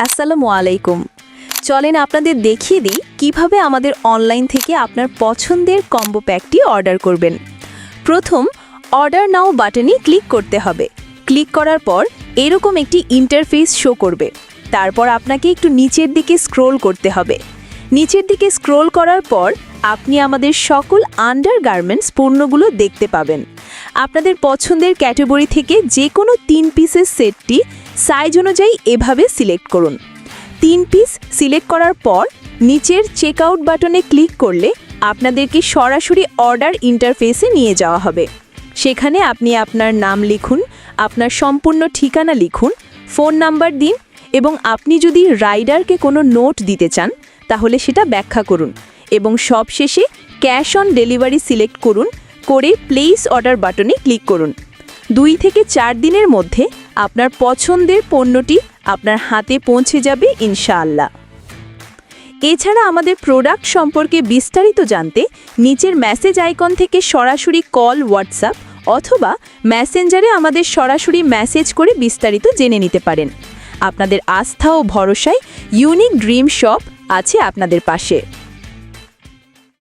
আসসালামু আলাইকুম। চলেন আপনাদের দেখিয়ে দিই কিভাবে আমাদের অনলাইন থেকে আপনার পছন্দের কম্বো প্যাকটি অর্ডার করবেন। প্রথম অর্ডার নাও বাটনে ক্লিক করতে হবে। ক্লিক করার পর এরকম একটি ইন্টারফেস শো করবে। তারপর আপনাকে একটু নিচের দিকে স্ক্রোল করতে হবে। নিচের দিকে স্ক্রোল করার পর আপনি আমাদের সকল আন্ডারগার্মেন্টস পণ্যগুলো দেখতে পাবেন। আপনাদের পছন্দের ক্যাটাগরি থেকে যে কোনো 3 পিসের সেটটি সাইজ অনুযায়ী এভাবে সিলেক্ট করুন। 3 পিস সিলেক্ট করার পর নিচের চেকআউট বাটনে ক্লিক করলে আপনাদেরকে সরাসরি অর্ডার ইন্টারফেসে নিয়ে যাওয়া হবে। সেখানে আপনি আপনার নাম লিখুন, আপনার সম্পূর্ণ ঠিকানা লিখুন, ফোন নাম্বার দিন এবং আপনি যদি রাইডারকে কোনো নোট দিতে চান তাহলে সেটা ব্যাখ্যা করুন এবং সবশেষে ক্যাশ অন ডেলিভারি সিলেক্ট করুন করে প্লেস অর্ডার বাটনে ক্লিক করুন। 2 থেকে 4 দিনের মধ্যে আপনার পছন্দের পণ্যটি আপনার হাতে পৌঁছে যাবে ইনশাআল্লাহ। এছাড়া আমাদের প্রোডাক্ট সম্পর্কে বিস্তারিত জানতে নিচের মেসেজ আইকন থেকে সরাসরি কল, হোয়াটসঅ্যাপ অথবা মেসেঞ্জারে আমাদের সরাসরি মেসেজ করে বিস্তারিত জেনে নিতে পারেন। আপনাদের আস্থা ও ভরসায় ইউনিক ড্রিম শপ আছে আপনাদের পাশে।